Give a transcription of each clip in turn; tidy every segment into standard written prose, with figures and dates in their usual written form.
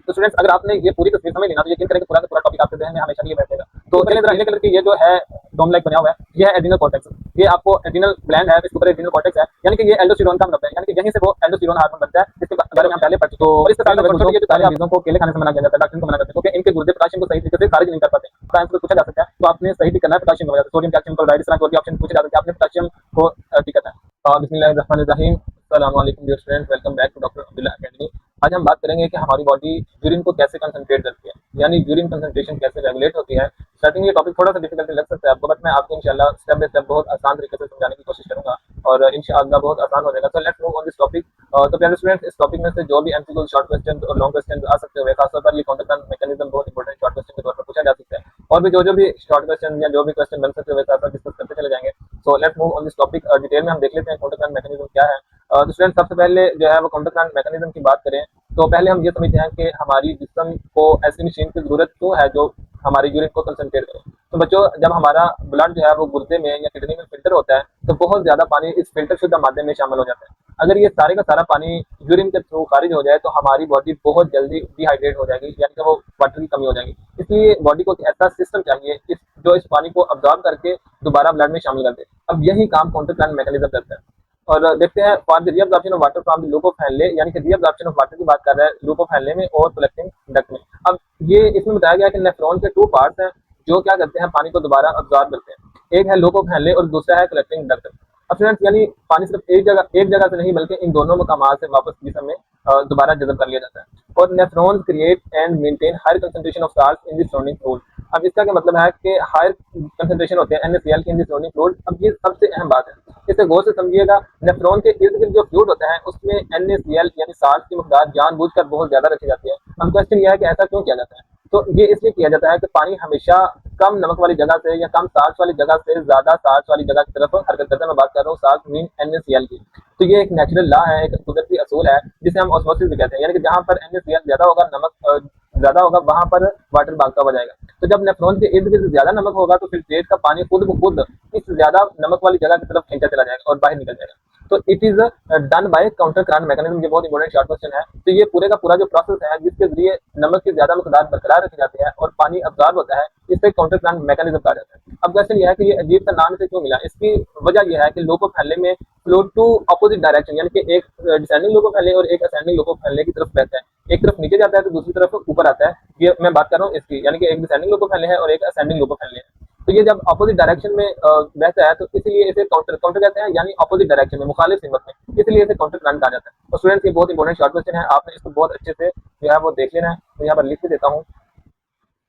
तो स्टूडेंट्स अगर आपने ये पूरी तस्वीर समझ ली ना तो यकीन करें कि पूरा का पूरा टॉपिक आपके ज़हन में हमेशा के लिए बैठेगा। तो चलिए जरा नीले कलर की ये जो है डोम लाइक बना हुआ है, ये है एड्रिनल कॉर्टेक्स। ये आपको एड्रिनल ग्लैंड है, इसके ऊपर एड्रिनल कॉर्टेक्स है, यानी कि ये एल्डोस्टेरोन का मतलब है, यानी कि यहीं से वो एल्डोस्टेरोन हार्मोन बनता है, जिसके बारे में हम पहले पढ़ चुके हैं। तो इसके साथ छोटे-छोटे ये जो सारे चीज़ों को केले खाने से मना किया जाता है, डॉक्टर को मना करते हैं क्योंकि इनके गुर्दे पोटेशियम को सही तरीके से खारिज नहीं कर पाते। तो आंसर पूछा जा सकता है, तो आपने सही टिक करना है पोटेशियम की वजह से, सोडियम, कैल्शियम, क्लोराइड, इस तरह के और भी ऑप्शन पूछे जा सकते हैं, आपने पोटेशियम को टिक करना है। बिस्मिल्लाहिर्रहमानिर्रहीम, अस्सलाम वालेकुम dear students, welcome back to doctor Abdullah academy. आज हम बात करेंगे कि हमारी बॉडी यूरिन को कैसे कंसंट्रेट करती है, यानी यूरिन कंसंट्रेशन कैसे रेगुलेट होती है। स्टार्टिंग ये टॉपिक थोड़ा सा डिफिकल्ट लग सकता है आपको, बट मैं आपको इंशाल्लाह स्टेप बाय स्टेप बहुत आसान तरीके से समझाने की कोशिश करूंगा और इंशाल्लाह बहुत आसान हो जाएगा। So let's move on this topic. तो प्यारे स्टूडेंट्स, इस टॉपिक में से जो भी एमसीक्यू, शॉर्ट क्वेश्चन और लॉन्ग क्वेश्चन आ सकते हुए, खासतौर पर ये कॉन्टैक्ट मैकेनिज्म बहुत इंपॉर्टेंट शॉर्ट क्वेश्चन के तौर पर पूछा जा सकता है, और भी जो भी शॉर्ट क्वेश्चन या जो भी क्वेश्चन बन सकते हुए साथ डिस्कस करते चले जाएंगे। So let's move on this topic. Detail में हम देख लेते हैं कॉन्टैक्ट मैकेनिज्म क्या है। तो स्टूडेंट सबसे पहले जो है वो कॉन्टैक्ट मैकेनिज्म की बात करें तो पहले हम ये समझते हैं कि हमारी जिस्म को ऐसी मशीन की जरूरत क्यों है जो हमारी यूरिन को कंसंट्रेट करे। तो बच्चों, जब हमारा ब्लड जो है वो गुर्दे में या किडनी में फिल्टर होता है तो बहुत ज्यादा पानी इस फिल्टर शुद्ध माध्यम में शामिल हो जाता है। अगर ये सारे का सारा पानी यूरिन के थ्रू खारिज हो जाए तो हमारी बॉडी बहुत जल्दी डिहाइड्रेट हो जाएगी, यानी कि वो वाटर की कमी हो जाएगी। इसलिए बॉडी को ऐसा सिस्टम चाहिए जो इस पानी को अब्जॉर्ब करके दोबारा ब्लड में शामिल कर दे। अब यही काम कॉन्टैक्ट मैकेनिज्म करता है। और देखते हैं for the reabsorption of water from the loop of Henle, यानी कि रीअब्जॉर्प्शन ऑफ वाटर की बात कर रहा है लूप ऑफ हैनले में और कलेक्टिंग डक्ट में। अब ये इसमें बताया गया कि नेफ्रॉन के टू पार्ट्स हैं जो क्या करते हैं, पानी को दोबारा अब्जॉर्ब करते हैं। एक है लूप ऑफ हैनले और दूसरा है कलेक्टिंग डक्ट। अब फ्रेंड्स, यानी पानी सिर्फ एक जगह से नहीं बल्कि इन दोनों मकामात से वापस जिस्म में दोबारा जज़ब कर लिया जाता है। और nephrons create and maintain higher concentration of salt in the surrounding fluid. अब इसका क्या मतलब है कि हायर कंसंट्रेशन होते हैं NaCl के इन द सराउंडिंग फ्लूइड। अब ये सबसे अहम बात है, इसे गौर से समझिएगा। नेफ्रॉन के इर्द गिर्द जो फ्लूइड होता है उसमें NaCl यानी साल्ट की मकदार जानबूझकर बहुत ज्यादा रखी जाती है। अब क्वेश्चन यह है कि ऐसा क्यों किया जाता है। तो ये इसलिए किया जाता है कि पानी हमेशा कम नमक वाली जगह से या कम साल्ट वाली जगह से ज्यादा साल्ट वाली जगह की तरफ हरकत करता है। मैं बात कर रहा हूँ साल्ट मीन NaCl की। तो ये एक नेचुरल लॉ है, एक कुदरती असूल है जिसे हम ऑस्मोसिस भी कहते हैं, यानी कि जहाँ पर NaCl ज्यादा होगा, नमक ज्यादा होगा, वहां पर वाटर भागता हुआ जाएगा। तो जब नेफ्रॉन के इर्द गिर्द ज्यादा नमक होगा तो फिल्ट्रेट का पानी खुद ब खुद इस ज्यादा नमक वाली जगह की तरफ खींचा चला जाएगा और बाहर निकल जाएगा। तो it is done by counter current mechanism. ये बहुत इंपॉर्टेंट शॉर्ट क्वेश्चन है। तो ये पूरे का पूरा जो प्रोसेस है जिसके जरिए नमक की ज्यादा मकदार बरकरार रखी जाती है और पानी अब्जॉर्ब होता है, इसे काउंटर करंट मैकेनिज्म कहा जाता है। अब क्वेश्चन यह है कि ये अजीब सा नाम इसे क्यों मिला। इसकी वजह यह है कि लूप ऑफ हैनले में फ्लो टू अपोजिट डायरेक्शन, यानी कि एक डिसेंडिंग लूप ऑफ हैनले और एक असेंडिंग लूप ऑफ हैनले की तरफ बहता है। एक तरफ नीचे जाता है तो दूसरी तरफ ऊपर आता है। ये मैं बात कर रहा हूँ इसकी, यानी कि एक डिसेंडिंग लूप ऑफ हैनले है और एक असेंडिंग लूप ऑफ हैनले है। तो ये जब अपोजिट डायरेक्शन में बहता है तो इसलिए इसे काउंटर काउंटर कहते हैं, यानी अपोजिट डायरेक्शन में, मुखालिफ सिमत में, इसलिए इसे काउंटर करंट कहा जाता है। और स्टूडेंट्स, ये बहुत इंपॉर्टेंट शॉर्ट क्वेश्चन है, आपने इसको बहुत अच्छे से जो है वो देख लेना है। तो यहाँ पर लिख के देता हूँ,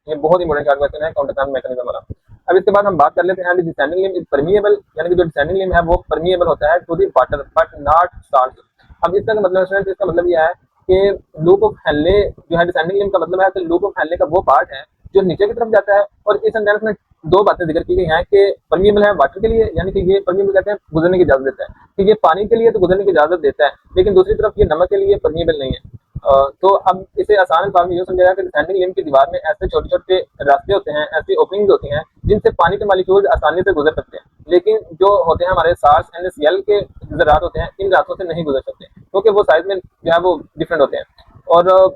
ये बहुत इंपॉर्टेंट शॉर्ट क्वेश्चन है काउंटर करंट मैकेनिज्म वाला। अब इसके बाद हम बात कर लेते हैं डिसेंडिंग लिम्ब इज परमिएबल, यानी कि जो डिसेंडिंग लिम्ब है वो परमिएबल होता है to the water but not salt. अब इसका मतलब स्टूडेंट्स, इसका मतलब यह है कि लूप ऑफ हैनले जो है, डिसेंडिंग लिम्ब का मतलब है कि लूप ऑफ हैनले का वो पार्ट है जो नीचे की तरफ जाता है। और इस सेंटेंस में दो बातें जिक्र की गई हैं कि परमिएबल है वाटर के लिए, यानी कि ये परमिएबल कहते हैं गुजरने की इजाजत देता है, कि ये पानी के लिए तो गुजरने की इजाजत देता है, लेकिन दूसरी तरफ ये नमक के लिए परमिएबल नहीं है। तो अब इसे आसान अंदाज में यूं समझा जाए कि डिसेंडिंग लिम्ब की दीवार में ऐसे छोटे छोटे रास्ते होते हैं, ऐसी ओपनिंग्स होती हैं जिनसे पानी के मॉलिक्यूल्स आसानी से गुजर सकते हैं, लेकिन जो होते हैं हमारे साल्ट NaCl के ज़रात होते हैं, इन रास्तों से नहीं गुजर सकते क्योंकि वो साइज में जो है वो डिफरेंट होते हैं। और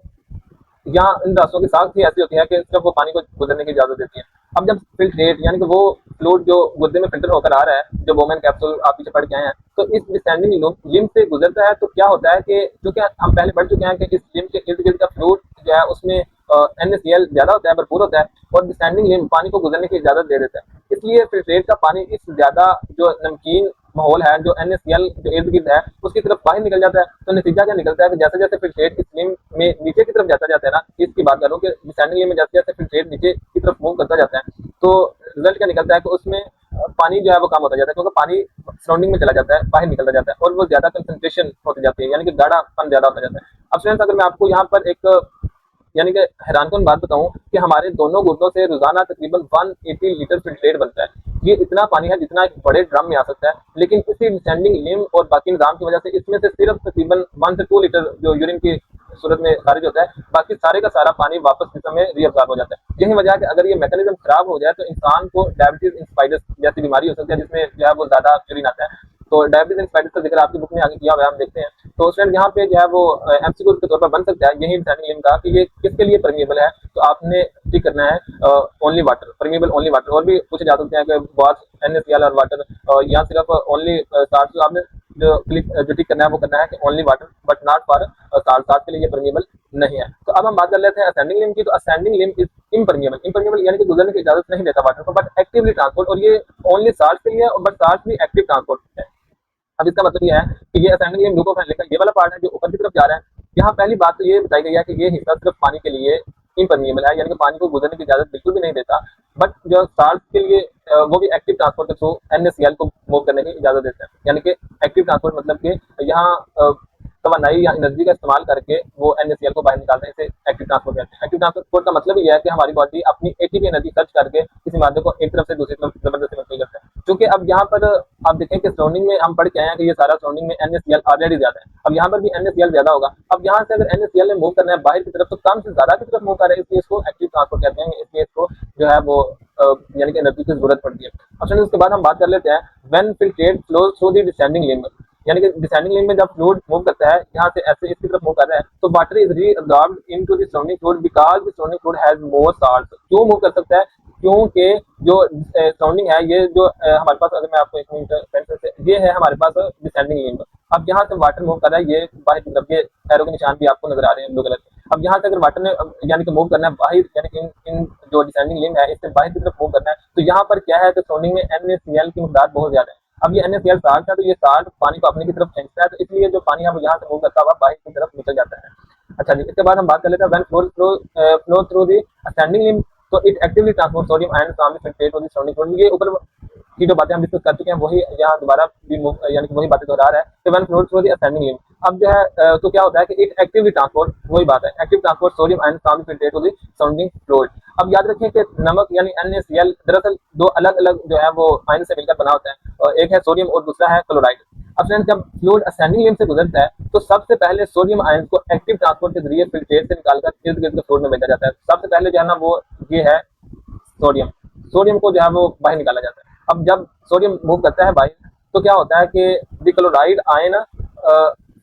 यहाँ इन रास्तों की साख भी ऐसी होती है कि सिर्फ वो पानी को गुजरने की इजाजत देती है। अब जब फिल्ट्रेट यानी कि वो फ्लूइड जो गुर्दे में फिल्टर होकर आ रहा है, जो बोमेन कैप्सूल आप पीछे पढ़ के आए हैं, तो इस डिसेंडिंग लिम्ब से गुजरता है तो क्या होता है कि चूंकि हम पहले पढ़ चुके हैं कि इस लिम्ब के इर्द गिर्द का फ्लूइड जो है उसमें NaCl ज्यादा होता है, भरपूर होता है, और डिसेंडिंग लिम्ब पानी को गुजरने की इजाजत दे देता है। इसलिए फिल्ट्रेट का पानी इस ज्यादा जो नमकीन माहौल है, जो NaCl जो इर्द गिर्द है उसकी तरफ बाहर निकल जाता है। तो नतीजा क्या निकलता है कि जैसे जैसे फिल्ट्रेट इस लिम्ब में नीचे की तरफ जाता है ना, इसकी बात करूँ कि डिसेंडिंग लिम्ब में जैसे जैसे फिल्ट्रेट नीचे की तरफ मूव करता जाता है तो रिजल्ट क्या निकलता है कि उसमें पानी जो है वो कम होता जाता है, क्योंकि पानी सराउंडिंग में चला जाता है, बाहर निकलता जाता है और वो ज्यादा कंसंट्रेशन होती जाती है, यानी कि गाढ़ापन ज्यादा होता जाता है। अब फ्रेंड्स, अगर मैं आपको यहाँ पर एक यानी कि हैरानकुन बात बताऊं कि हमारे दोनों गुर्दों से रोजाना तकरीबन 180 लीटर फिल्ट्रेट बनता है। ये इतना पानी है जितना एक बड़े ड्रम में आ सकता है, लेकिन इसी डिसेंडिंग लिम्ब और बाकी निजाम की वजह से इसमें से सिर्फ तकरीबन 1 से 2 लीटर जो यूरिन की सूरत में खारिज होता है, बाकी सारे का सारा पानी वापस जिस्म में रीअब्जॉर्ब हो जाता है। यही वजह है कि अगर ये मैकेनिज्म खराब हो जाए तो इंसान को डायबिटीज इंस्पाइडस जैसी बीमारी हो सकती है, जिसमें जो है वो ज्यादा यूरिन आता है। तो डायबिटीज इंस्पाइडस का जिक्र आपकी बुक में आगे किया हुआ है, हम देखते हैं तो स्टूडेंट यहाँ पे जो है वो एमसीक्यू के तौर पर बन सकता है यही डिसेंडिंग लिम्ब का कि ये किसके लिए परमिएबल है, तो आपने टिक करना है only water, permeable only water. और भी पूछे जा सकते हैं कि बाथ NaCl और वाटर, यहाँ सिर्फ ओनली साल्ट, आपने जो टिक करना है वो करना है कि only water but not for salt, salt के लिए ये परमिएबल नहीं है। तो अब हम बात कर लेते हैं असेंडिंग लिम्ब की। तो ascending limb is impermeable, impermeable यानी कि गुजरने की इजाजत नहीं देता वाटर को, बट एक्टिवली ट्रांसपोर्ट, और ये ओनली साल्ट के लिए, बट साल्ट भी एक्टिव ट्रांसपोर्ट है। अब इसका मतलब ये है कि ये असेंडिंग लिम्ब ग्लूकोफाइल का ये वाला पार्ट है जो ऊपर की तरफ जा रहा है। यहाँ पहली बात तो ये बताई गई है कि ये हिस्सा सिर्फ पानी के लिए इम्परमिएबल है, यानी कि पानी को गुजरने की इजाजत बिल्कुल भी नहीं देता, बट जो साल्ट के लिए वो भी एक्टिव ट्रांसपोर्ट के थ्रू NaCl को मूव करने की इजाजत देते हैं। यानी कि एक्टिव ट्रांसपोर्ट मतलब कि यहाँ तवानाई या एनर्जी का इस्तेमाल करके वो NaCl को बाहर निकालते हैं, इसे एक्टिव ट्रांसपोर्ट कहते हैं। एक्टिव ट्रांसपोर्ट का मतलब ये है कि हमारी बॉडी अपनी ATP एनर्जी खर्च करके किसी माध्यम को एक तरफ से दूसरी तरफ जबरदस्ती मुंतकिल करता है। क्योंकि अब यहाँ पर आप देखें कि सराउंडिंग में हम पढ़ के आए हैं कि ये सारा सराउंडिंग में NaCl ऑलरेडी ज्यादा है, अब यहाँ पर भी NaCl ज्यादा होगा। अब यहाँ से अगर NaCl ने मूव करना है बाहर की तरफ तो कम से ज्यादा की तरफ मूव कर रहे हैं, इसलिए इसको एक्टिव ट्रांसपोर्ट कहते हैं, इसलिए इसको जो है वो यानी कि एनर्जी की जरूरत पड़ती है। अब उसके बाद हम बात कर लेते हैं when filtrate flows through the descending limb, यानी कि डिसेंडिंग लिम्ब में जब फ्लूइड मूव करता है यहाँ से ऐसे इसकी तरफ मूव कर रहा है तो water is reabsorbed into the surrounding fluid because the surrounding fluid has more salt. क्यों मूव कर सकता है? क्योंकि जो सराउंडिंग है ये जो हमारे पास, अगर मैं आपको एक मिनट से, ये है हमारे पास डिसेंडिंग लिम्ब। अब यहाँ से वाटर मूव कर रहा है, ये बाहर की तरफ, ये एरो के निशान भी आपको नजर आ रहे हैं ब्लू कलर के। अब यहाँ से अगर वाटर ने यानी कि मूव करना है बाहर, यानी कि इन जो डिसेंडिंग लिम्ब है इससे बाहर की तरफ मूव करना है, तो यहाँ पर क्या है कि सराउंडिंग में NaCl की मिकदार बहुत ज्यादा है। अब ये NaCl साल्ट है, तो ये साल्ट पानी को अपने की तरफ खींचता है, तो इसलिए जो पानी है वो यहाँ से मूव करता हुआ बाहर की तरफ निकल जाता है। अच्छा जी, इसके बाद हम बात कर लेते हैं when flow through the ascending limb, तो it actively transport sodium ion from the filtrate to the surrounding fluid. ये ऊपर की जो बातें हम डिस्कस कर चुके हैं वही यहाँ दोबारा भी यानी कि वही बातें दोहरा रहा है कि when flow through the ascending limb. अब जो है तो क्या होता है कि इट एक्टिवली ट्रांसपोर्ट, वही बात है, active transport sodium ion from the filtrate to the surrounding fluid. अब याद रखिए कि नमक यानी NaCl दरअसल दो अलग अलग जो है वो आयन से मिलकर बना होता है, और एक है सोडियम और दूसरा है क्लोराइड। अब फ्रेंड्स जब फ्लूइड असेंडिंग लिम्ब से गुजरता है तो सबसे पहले सोडियम आयन को एक्टिव ट्रांसपोर्ट के जरिए फिल्ट्रेट से निकालकर इर्द गिर्द के फ्लूइड में भेजा जाता है। सबसे पहले जो है ना वो ये है सोडियम, सोडियम को जो है वो बाहर निकाला जाता है। अब जब सोडियम मूव करता है बाहर तो क्या होता है कि the chloride ion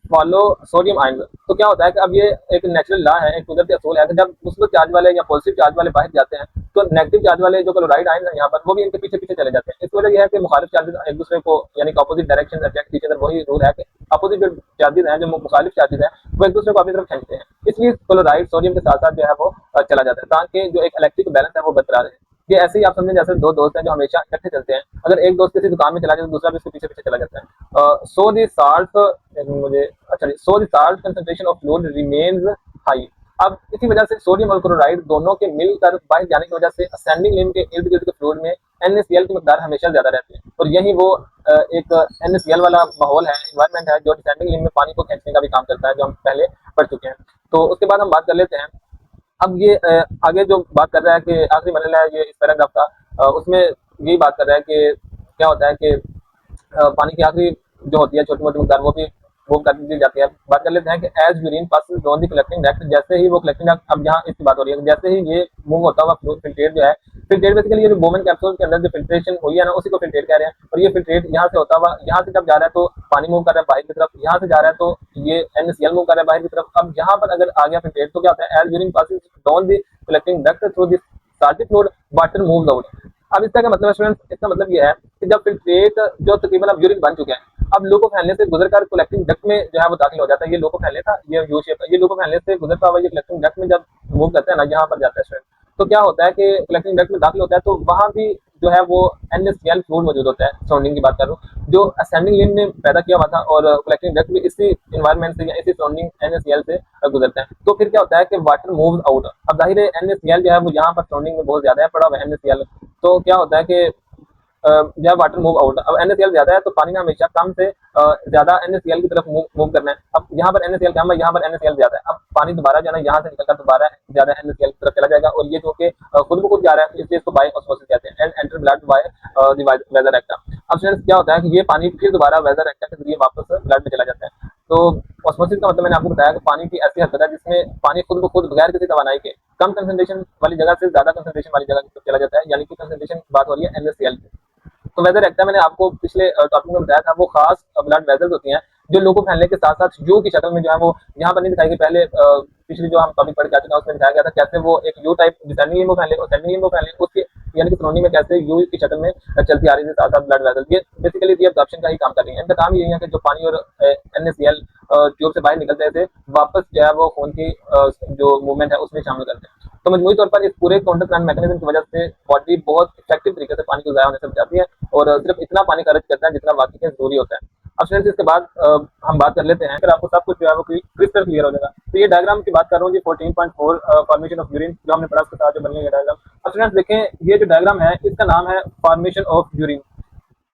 follow sodium ion, तो क्या होता है कि अब ये एक नेचुरल लॉ है, एक कुदरती असूल है कि जब मुस्बत चार्ज वाले या पॉजिटिव चार्ज वाले बाहर जाते हैं तो नेगेटिव चार्ज वाले जो क्लोराइड आयन है यहाँ पर वो भी इनके पीछे पीछे चले जाते हैं। इस वजह यह है कि मुखालिफ चार्जेस एक दूसरे को यानी कि opposite direction attract each other, वही रूल है कि अपोजिट जो चार्जेस हैं, जो मुखालिफ चार्जेस हैं, वो एक दूसरे को अपनी तरफ खींचते हैं। इसलिए क्लोराइड सोडियम के साथ साथ जो है वो चला जाता है ताकि जो एक इलेक्ट्रिक बैलेंस है वो बरकरार रहे। ये ऐसे ही आप समझें जैसे दो दोस्त हैं जो हमेशा इकट्ठे चलते हैं, अगर एक दोस्त किसी दुकान में चला जाए तो दूसरा भी उसके पीछे पीछे चला जाता है। सो द साल्ट मुझे अच्छा so the salt concentration of fluid remains high. अब इसी वजह से सोडियम और क्लोराइड दोनों के मिलकर बाहर जाने की वजह से असेंडिंग लिम्ब के इर्द गिर्द के फ्लूइड में NaCl की मिकदार हमेशा ज्यादा रहती है, और यही वो एक NaCl वाला माहौल है, इन्वायरमेंट है जो डिसेंडिंग लिम्ब में पानी को खींचने का भी काम करता है, जो हम पहले पढ़ चुके हैं। तो उसके बाद हम बात कर लेते हैं, अब ये आगे जो बात कर रहा है कि आखिरी मरहला है ये इस पैराग्राफ का, उसमें यही बात कर रहा है कि क्या होता है कि पानी की आखिरी जो होती है छोटी मोटी मिकदार वो भी मूव कर दी जाती है। बात कर लेते हैं कि as urine passes down the collecting duct, जैसे ही वो कलेक्टिंग डक्ट, अब यहाँ इसकी बात हो रही है, जैसे ही ये मूव होता हुआ फ्लूइड फिल्ट्रेट जो है, फिल्ट्रेट बेसिकली ये जो बोमन कैप्सूल के अंदर जो फिल्ट्रेशन हुई है ना उसी को फिल्ट्रेट कह रहे हैं, और ये फिल्ट्रेट यहाँ से होता हुआ यहाँ से जब जा रहा है तो पानी मूव कर रहा है बाहर की तरफ, यहाँ से जा रहा है तो ये NaCl मूव कर रहा है बाहर की तरफ। अब यहाँ पर अगर आ गया फिल्ट्रेट तो क्या होता है, as urine passes down the collecting duct through the salty fluid water moves out. अब इसका क्या मतलब है स्टूडेंट्स, इसका मतलब ये है कि जब फिल्ट्रेट जो तकरीबन अब यूरिन बन चुके हैं, अब लूको फैलने से गुजरकर कलेक्टिंग डक्ट में जो है वो दाखिल हो जाता है। ये लूको फैलने था, ये यू शेप, ये लूको फैलने से गुजरता हुआ ये कलेक्टिंग डक्ट में जब मूव करता है ना, यहाँ पर जाता है स्टूडेंट, तो क्या होता है कि कलेक्टिंग डक्ट में दाखिल होता है तो वहाँ भी जो है वो NaCl फ्लूइड मौजूद होता है। सराउंडिंग की बात कर रहा हूँ जो असेंडिंग लिम्ब ने पैदा किया हुआ था, और कलेक्टिंग डक्ट भी इसी इन्वायरमेंट से या इसी सराउंडिंग NaCl से गुजरते हैं। तो फिर क्या होता है कि वाटर मूव्स आउट। अब जाहिर है NaCl जो है वो यहाँ पर सराउंडिंग में बहुत ज्यादा है, पड़ा हुआ है NaCl, तो क्या होता है कि जब वाटर मूव आउट, अब NaCl ज्यादा है तो पानी ने हमेशा कम से ज्यादा NaCl की तरफ मूव करना है। अब यहाँ पर NaCl कम है, यहाँ पर NaCl ज्यादा है, अब पानी दोबारा जो है ना यहाँ से निकलकर दोबारा ज्यादा NaCl की तरफ चला जाएगा, और ये जो कि खुद ब खुद जा रहा है इसलिए इसको बाय ऑस्मोसिस कहते हैं, and enter blood by the वेदर एक्टा। अब फ्रेंड्स क्या होता है कि ये पानी फिर दोबारा वेदर एक्टा के जरिए वापस ब्लड में चला जाता है। तो ऑस्मोसिस का मतलब मैंने आपको बताया कि पानी की ऐसी हरकत है जिसमें पानी खुद ब खुद बगैर किसी तवानाई के कम कंसंट्रेशन वाली जगह से ज्यादा कंसंट्रेशन वाली जगह की तरफ चला जाता है, यानी कि कंसंट्रेशन बात हो रही है NaCl की। तो वेदर एक्टा मैंने आपको पिछले टॉपिक में बताया था, वो खास ब्लड वेजल्स होती हैं जो लो को फैलने के साथ साथ यू की शक्ल में जो है वो यहाँ पर नहीं दिखाई गई। पहले पिछली जो हम टॉपिक पढ़ के आ चुके हैं उसमें दिखाया गया था कैसे वो एक यू टाइप डिसेंडिंग लिम्बो फैले और सेंडिंग लिम्बो फैले, उसके यानी कि सिनोनिम में कैसे यू की शक्ल में चलती आ रही है साथ साथ ब्लड वेसल। ये बेसिकली रीअब्जॉर्प्शन का ही काम कर रही है। इनका काम यही है कि जो पानी और NaCl ट्यूब से बाहर निकलते थे वापस जो है वो खून की जो मूवमेंट है उसमें शामिल करते हैं। तो मजमूई तौर पर इस पूरे काउंटर करंट मैकेनिज्म की वजह से बॉडी बहुत इफेक्टिव तरीके से पानी को ज़ाया होने से बचाती है और सिर्फ इतना पानी खर्च करता है जितना वाकई में जरूरी होता है। अब स्टूडेंट्स इसके बाद हम बात कर लेते हैं, फिर आपको सब कुछ जो है वो क्रिस्टल क्लियर हो जाएगा। तो ये डायग्राम की बात कर रहा हूँ जी 14.4 फॉर्मेशन ऑफ यूरिन जो हमने पढ़ा उसके साथ जो बनने का डायग्राम। अब स्टूडेंट्स देखें ये जो डायग्राम है इसका नाम है फॉर्मेशन ऑफ यूरिन।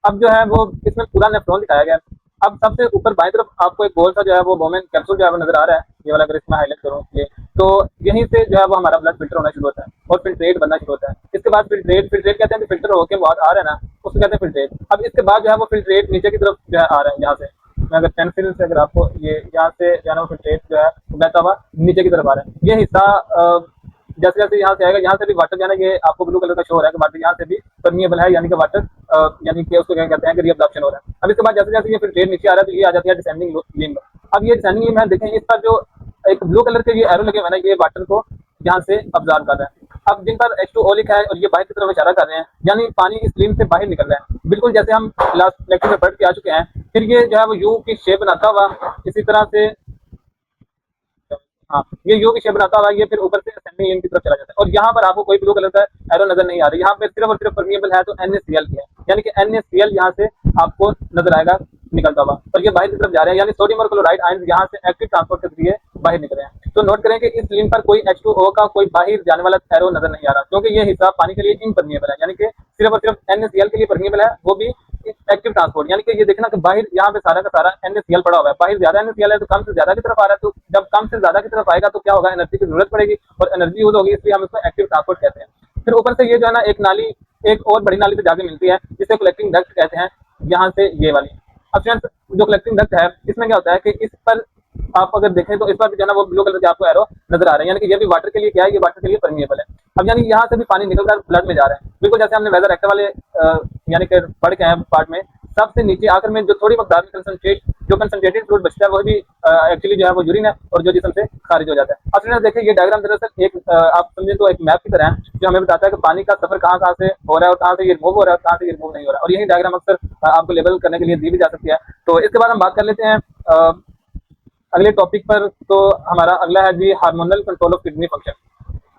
अब जो है वो इसमें पूरा नेफ्रॉन दिखाया गया है। अब सबसे ऊपर बाएं तरफ आपको एक गोल सा जो है वो बोमेन कैप्सूल जो है वो नजर आ रहा है, ये वाला अगर इसमें हाईलाइट करूँ ये, तो यहीं से जो है वो हमारा ब्लड फिल्टर होना शुरू होता है और फिल्ट्रेट बनना शुरू होता है। इसके बाद फिल्ट्रेट कहते हैं कि फिल्टर होकर वो आ रहा है ना, उसको कहते हैं फिल्ट्रेट। अब इसके बाद जो है वो फिल्ट्रेट नीचे की तरफ जो है आ रहा है, यहाँ से मैं अगर पेंसिल से अगर आपको ये यहाँ से जो है ना फिल्ट्रेट जो है बहता हुआ नीचे की तरफ आ रहा है। ये हिस्सा जैसे जैसे यहाँ से आएगा, यहाँ से भी वाटर जो है ना ये आपको ब्लू कलर का शो हो रहा है कि वाटर यहाँ से भी परमिएबल है, यानी कि वाटर यानी कि उसको क्या कहते हैं कि रीअब्जॉर्प्शन हो रहा है। अब इसके बाद जैसे जैसे ये फिल्ट्रेट नीचे आ रहा है तो ये आ जाती है डिसेंडिंग लिम्ब। अब ये डिसेंडिंग लिम्ब है, देखें इस पर जो एक ब्लू कलर के ये एरो लगे हुए हैं ना, ये वाटर को यहाँ से अब्जॉर्ब कर रहा है। अब जिन पर H2O लिखा है और ये बाहर की तरफ इशारा कर रहे हैं, यानी पानी इस लिम्ब से बाहर निकल रहा है, बिल्कुल जैसे हम लास्ट लेक्चर में पढ़ के आ चुके हैं। फिर ये जो है वो यू की शेप बनाता हुआ इसी तरह से, हाँ ये यू की शेप बनाता हुआ ये फिर ऊपर से असेंडिंग लिम्ब की तरफ चला जाता है। और यहाँ पर आपको कोई ब्लू कलर का एरो नजर नहीं आ रही, यहाँ पे सिर्फ और सिर्फ परमिएबल है तो NaCl की है, यानी कि NaCl यहाँ से आपको नजर आएगा निकलता हुआ और ये बाहर की तरफ जा रहे हैं, यानी सोडियम और क्लोराइड आयन यहाँ से एक्टिव ट्रांसपोर्ट के जरिए बाहर निकल रहे हैं। तो नोट करें कि इस लिम्ब पर कोई H2O का कोई बाहर जाने वाला एरो नजर नहीं आ रहा, क्योंकि ये हिस्सा पानी के लिए इनपरमिएबल है, यानी कि सिर्फ और सिर्फ NaCl के लिए परमिएबल है, वो भी एक्टिव ट्रांसपोर्ट। यानी कि ये देखना कि बाहर यहाँ पे सारा का सारा NaCl पड़ा हुआ है, बाहर ज्यादा NaCl है तो कम से ज्यादा की तरफ आ रहा है। तो जब कम से ज्यादा की तरफ आएगा तो क्या होगा, एनर्जी की जरूरत पड़ेगी और एनर्जी यूज होगी, इसलिए हम इसको एक्टिव ट्रांसपोर्ट कहते हैं। फिर ऊपर से ये जो है ना एक नाली एक और बड़ी नाली से जाके मिलती है जिसे कलेक्टिंग डक्ट कहते हैं, यहाँ से ये वाली। अब फ्रेंड्स जो कलेक्टिंग डक्ट है इसमें क्या होता है कि इस पर आप अगर देखें तो इस पर भी जो है ना वो ब्लू कलर के आपको एरो नजर आ रहे हैं, यानी कि ये भी वाटर के लिए क्या है, ये वाटर के लिए परमिएबल है। अब यानी यहाँ से भी पानी निकलकर ब्लड में जा रहा है, बिल्कुल जैसे हमने वेदर एक्टर वाले यानी कि पढ़ के हैं पार्ट में, सबसे नीचे आकर में जो थोड़ी मकदार में कंसंट्रेटेड फ्लूइड बचता है वही भी एक्चुअली जो है वो यूरिन है और जो जिस्म से खारिज हो जाता है। अब फ्रेंड्स देखिए ये डायग्राम दरअसल एक आप समझें तो एक मैप की तरह है जो हमें बताता है कि पानी का सफर कहाँ कहाँ से हो रहा है और कहाँ से ये रिमूव हो रहा है और कहाँ से ये रिमूव नहीं हो रहा है, और यही डायग्राम अक्सर आपको लेबल करने के लिए दी भी जा सकती है। तो इसके बाद हम बात कर लेते हैं अगले टॉपिक पर। तो हमारा अगला है जी hormonal control of kidney function.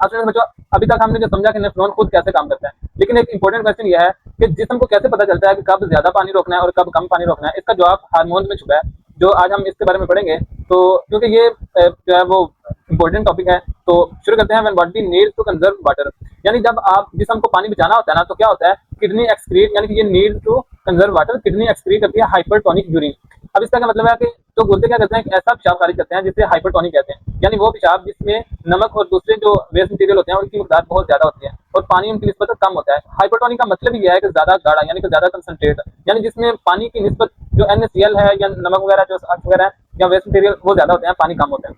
अब बच्चों अभी तक हमने जो समझा कि नेफ्रॉन खुद कैसे काम करता है, लेकिन एक इंपॉर्टेंट क्वेश्चन यह है कि जिस्म को कैसे पता चलता है कि कब ज्यादा पानी रोकना है और कब कम पानी रोकना है। इसका जवाब हार्मोन में छुपा है, जो आज हम इसके बारे में पढ़ेंगे। तो क्योंकि ये जो है वो इंपॉर्टेंट टॉपिक है तो शुरू करते हैं। When body needs to conserve water, यानी जब आप जिस्म को पानी बचाना होता है ना तो क्या होता है, किडनी एक्सक्रीट, यानी कि ये needs to conserve water, kidney excrete करती है हाइपरटोनिक यूरिन। अब इसका क्या मतलब है कि तो गुर्दे क्या करते हैं, ऐसा पेशाब खारिज करते हैं जिसे हाइपरटोनिक कहते हैं, यानी वो पेशाब जिसमें नमक और दूसरे जो वेस्ट मटेरियल होते हैं उनकी मिकदार बहुत ज्यादा होती है और पानी उनकी निस्बत कम होता है। हाइपरटोनिक का मतलब ये है कि ज्यादा गाढ़ा, यानी कि ज्यादा कंसंट्रेट, यानी जिसमें पानी की निस्बत जो NaCl है या नमक वगैरह जो वगैरह या वेस्ट मटेरियल वो ज्यादा होते हैं, पानी कम होता है।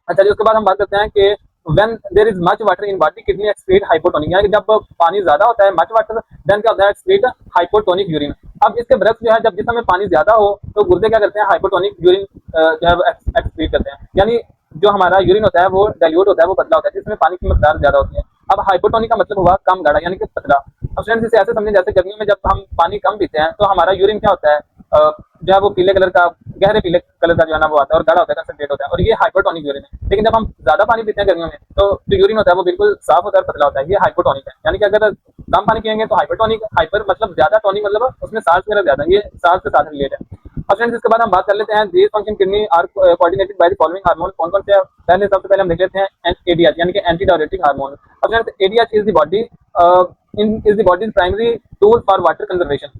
अच्छा जी, उसके बाद हम बात करते हैं कि when there is much water in body kidney excrete hypotonic, यानी कि जब पानी ज्यादा होता है much water then क्या होता है, excrete hypotonic urine। अब इसके बरक्स जो है जब जिसमें पानी ज्यादा हो तो गुर्दे क्या करते हैं, हाइपोटोनिक यूरिन जो है एक्सक्रीट करते हैं, यानी जो हमारा यूरिन होता है वो डाइल्यूट होता है, वो पतला होता है, जिसमें पानी की मिकदार ज्यादा होती है। अब हाइपोटोनिक का मतलब हुआ कम गाढ़ा, यानी कि पतला। अब फ्रेंड्स इसे ऐसे समझें जैसे गर्मियों में जब हम पानी कम पीते हैं तो हमारा यूरिन क्या होता है, जो है वो पीले कलर का, गहरे पीले कलर का जो है ना वो आता है और गाढ़ा होता है, कंसंट्रेट होता है, और ये हाइपरटोनिक यूरिन है। लेकिन जब हम ज्यादा पानी पीते हैं गर्मियों में तो जो यूरिन होता है वो बिल्कुल साफ होता है, पतला होता है, ये हाइपोटोनिक है। यानी कि अगर कम पानी पिएंगे तो हाइपरटोनिक, हाइपर मतलब ज्यादा, टोनिक मतलब उसमें साल्ट वगैरह ज्यादा, ये साल्ट के साथ रिलेट है। अब फ्रेंड्स इसके बाद हम बात कर लेते हैं these function kidney are coordinated by the following hormone. कौन कौन से, पहले सबसे पहले हम देख लेते हैं ADH, यानी कि एंटी डायरेटिक हार्मोन। अब friends ADH is the body is the bodies primary tool for water conservation.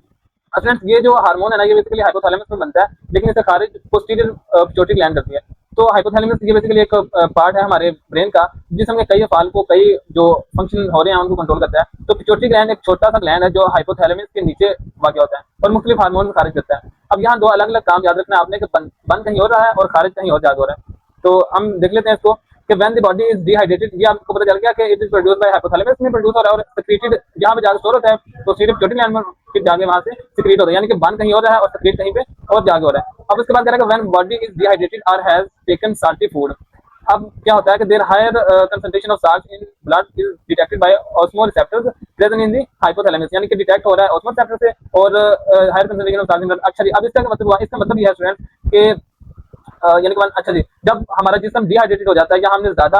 Friends ये जो हार्मोन है ना ये बेसिकली हाइपोथैलेमस में बनता है, लेकिन इसे खारिज पोस्टीरियर पिट्यूटरी ग्लैंड करती है। तो हाइपोथैलेमस ये बेसिकली एक पार्ट है हमारे ब्रेन का जिसमें कई अफाल को, कई जो फंक्शन हो रहे हैं उनको कंट्रोल करता है। तो पिट्यूटरी ग्लैंड एक छोटा सा ग्लैंड है जो हाइपोथैलेमस के नीचे वाक़ होता है और मुख्तलिफ हार्मोन खारिज करता है। अब यहाँ दो अलग अलग काम याद रखना आपने कि बंद कहीं हो रहा है और खारिज कहीं और ज्यादा हो रहा है। तो हम देख लेते हैं इसको कि when the body is dehydrated, ये आपको पता चल गया कि it is produced by hypothalamus में प्रोड्यूस हो रहा है और सेक्रेटेड जहाँ पे जाकर स्टोर होता है तो सिर्फ पिट्यूटरी ग्लैंड में फिर जाके वहां से सेक्रेट होता है, यानी कि बंद कहीं हो रहा है और सेक्रेट कहीं पे और जाके हो रहा है। अब इसके बाद कह रहा है व्हेन बॉडी इज डिहाइड्रेटेड और हैज टेकन साल्टी फूड। अब क्या होता है कि there higher concentration of salt in blood is detected by osmo receptors present in the hypothalamus, यानी कि डिटेक्ट हो रहा है ऑस्मो रिसेप्टर से और higher concentration of salt in blood. अच्छा जी, अब इसका मतलब हुआ, इसका मतलब ये है स्टूडेंट कि यानी कि अच्छा जी, जब हमारा जिस्म डिहाइड्रेटेड हो जाता है या हमने ज्यादा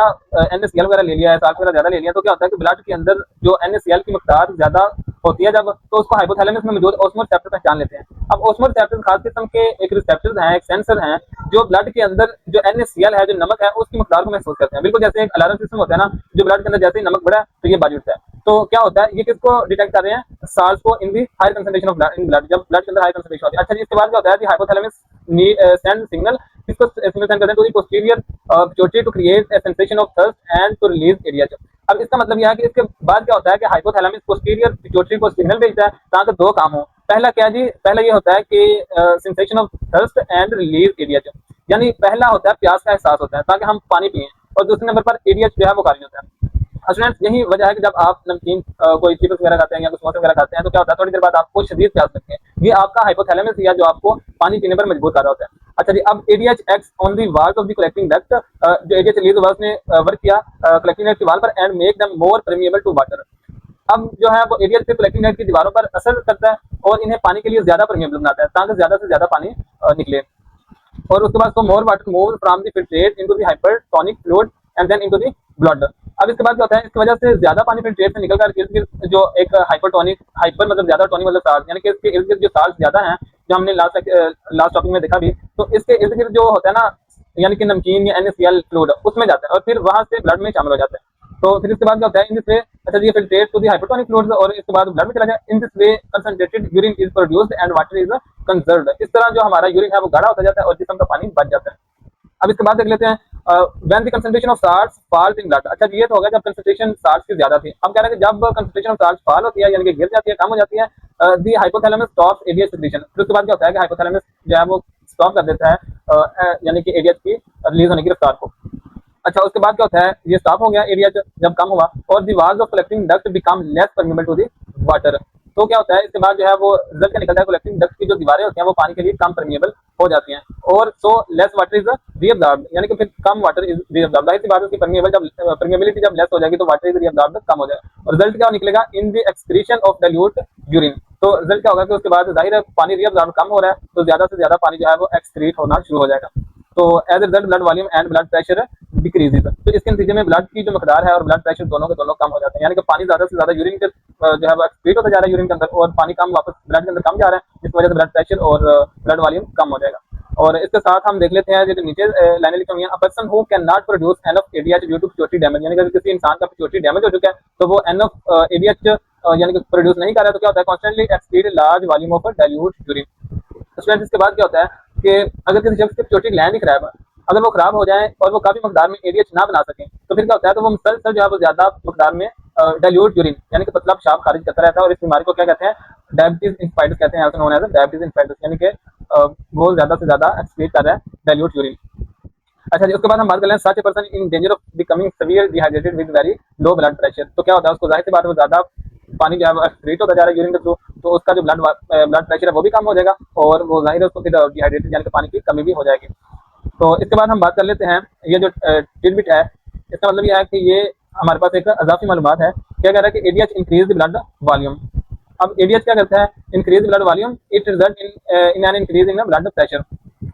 NaCl वगैरह ले लिया है, साल्ट वगैरह ज्यादा ले लिया, तो क्या होता है कि ब्लड के अंदर जो NaCl की मकदार ज्यादा होती है जब, तो उसको हाइपोथैलेमस में मौजूद ऑस्मो रिसेप्टर पहचान लेते हैं। अब ऑस्मो रिसेप्टर खास किस्म के एक रिसेप्टर्स हैं, एक सेंसर हैं, जो ब्लड के अंदर जो NaCl है, जो नमक है, उसकी मकदार को महसूस करते हैं। बिल्कुल जैसे एक अलार्म सिस्टम होता है ना, जो ब्लड के अंदर जैसे ही नमक बढ़ा तो ये बाज उठता है। तो क्या होता है, ये किसको डिटेक्ट कर रहे हैं, साल्ट को in the higher concentration of blood in blood, जब ब्लड के अंदर हाई कंसंट्रेशन होती है। अच्छा जी, इसके बाद क्या होता है कि हाइपोथैलेमस सेंड सिग्नल, इसको सिग्नल सेंड करते हैं to the posterior pituitary to create a sensation of thirst and to release area. अब इसका मतलब यह है कि इसके बाद क्या होता है कि हाइपोथैलेमस पोस्टीरियर पिट्यूटरी को सिग्नल भेजता है ताकि दो काम हो। पहला क्या जी, पहला ये होता है कि sensation of thirst and release area, यानी पहला होता है प्यास का एहसास होता है ताकि हम पानी पिएं, और दूसरे नंबर पर एरिया जो है वो खाली होता है। स्टूडेंट्स, यही वजह है कि जब आप नमकीन कोई चिप्स वगैरह खाते हैं या कुछ समोसे वगैरह खाते हैं तो क्या होता है, थोड़ी देर बाद आपको शदीद प्यास लगती है। ये आपका हाइपोथैलेमस या जो आपको पानी पीने पर मजबूर कर रहा होता है। अच्छा जी, अब ADH acts on the walls of the collecting duct, जो ADH रिलीज वाल्व ने वर्क किया कलेक्टिंग डक्ट की वॉल पर and make them more permeable to water. अब जो है वो ADH से कलेक्टिंग डक्ट की दीवारों पर असर करता है और इन्हें पानी के लिए ज्यादा परमिएबल बनाता है ताकि ज्यादा से ज्यादा पानी निकले। और उसके बाद तो more water move from the filtrate into the hypertonic fluid and then into the blood. अब इसके बाद क्या होता है, इसकी वजह से ज्यादा पानी फिल्ट्रेट से निकल कर इर्द गिर्द जो एक हाइपरटोनिक, हाइपर मतलब ज्यादा, टोनिक मतलब साल्ट, यानी कि इसके इर्द गिर्द जो साल्ट ज्यादा है, जो हमने लास्ट टॉपिक में देखा भी, तो इसके इर्द गिर्द जो होता है ना, यानी कि नमकीन या NaCl फ्लूइड, उसमें जाता है और फिर वहां से ब्लड में शामिल हो जाता है। तो फिर इसके बाद क्या होता है, इन दिस वे, अच्छा जी, filtrate to the hypertonic fluids और इसके बाद ब्लड में चला जाए। In this way concentrated urine is produced and water is conserved. इस तरह जो हमारा यूरिन है वो गाढ़ा होता जाता है और जिस्म का पानी बच जाता है। अब इसके बाद देख लेते हैं when the concentration of salts falls in blood. अच्छा ये तो हो गया जब कंसंट्रेशन साल्ट्स की ज्यादा थी। अब कह रहे हैं कि जब कंसंट्रेशन ऑफ साल्ट्स फॉल होती है, यानी कि गिर जाती है, कम हो जाती है, the hypothalamus stops ADH secretion. फिर उसके बाद क्या होता है कि हाइपोथैलेमस जो है वो स्टॉप कर देता है यानी कि ADH की रिलीज होने की रफ्तार को। अच्छा उसके बाद क्या होता है, ये स्टॉप हो गया, एरिया जब कम हुआ, और the walls of collecting duct become less permeable to the water. तो क्या होता है, इसके बाद जो है वो रिजल्ट क्या निकलता है, कलेक्टिंग डक्ट की जो दीवारें होती हैं वो पानी के लिए कम परमिएबल हो जाती हैं, और so less water is reabsorbed, यानी कि फिर कम वाटर इज रीअब्सॉर्ब्ड। जाहिर सी बात है उसकी परमिएबिलिटी जब लेस हो जाएगी तो वाटर इज रीअब्सॉर्ब्ड कम हो जाएगा, और रिजल्ट क्या निकलेगा, in the excretion of dilute urine. तो रिजल्ट क्या होगा कि उसके बाद जाहिर है पानी रीअब्सॉर्ब कम हो रहा है तो ज्यादा से ज्यादा पानी जो है वो एक्सक्रीट होना शुरू हो जाएगा। तो as a result blood volume and blood pressure decreases. तो इसके नतीजे में ब्लड की जो मकदार है और ब्लड प्रेशर दोनों के दोनों कम हो जाते हैं, यानी कि पानी ज्यादा से ज्यादा यूरिन के जो है वो एक्सक्रीट होता जा रहा है यूरिन के अंदर, और पानी कम वापस ब्लड के अंदर कम जा रहा है, जिस वजह से ब्लड प्रेशर और ब्लड वॉल्यूम कम हो जाएगा। और इसके साथ हम देख लेते हैं जो नीचे लाइनें लिखी हुई हैं, a person who can not produce enough ADH due to pituitary damage, यानी कि किसी इंसान का पिट्यूटरी डैमेज हो चुका है तो वो एनफ ADH यानी कि प्रोड्यूस नहीं कर रहा है, तो क्या होता है, constantly excrete large volume of dilute urine. Students इसके बाद क्या होता है कि अगर किसी शख्स की पिट्यूटरी ग्लैंड ही खराब है, अगर वो खराब हो जाए और वो काफी मकदार में ADH ना बना सके, तो फिर क्या होता है, तो वो मुसलसल जो है वो ज्यादा मकदार में डाइल्यूट यूरिन यानी कि पतला पेशाब खारिज करता रहता है, और इस बीमारी को क्या कहते हैं, डायबिटीज इंफाइटिस कहते हैं, नोन एज डायबिटीज इंफाइटिस, यानी कि वो ज्यादा से ज्यादा एक्सक्रीट कर रहा है डाइल्यूट यूरिन। अच्छा जी, उसके बाद हम बात कर लें such a person in danger of becoming severe dehydrated with very low blood pressure. तो क्या होता है, उसको जाहिर सी बात है वो ज्यादा पानी जो है एक्सक्रीट होता जा रहा है यूरिन के थ्रू, तो उसका जो ब्लड प्रेशर है वो भी कम हो जाएगा, और वो जाहिर है उसको फिर डिहाइड्रेटेड यानी कि पानी की कमी भी हो जाएगी। तो इसके बाद हम बात कर लेते हैं, ये जो टिडबिट है इसका मतलब ये है कि ये हमारे पास एक अजाफी मालूमात है। क्या कह रहा है कि ADH increase the blood volume. अब ADH क्या करता है, increase blood volume, it result in an increase in blood pressure.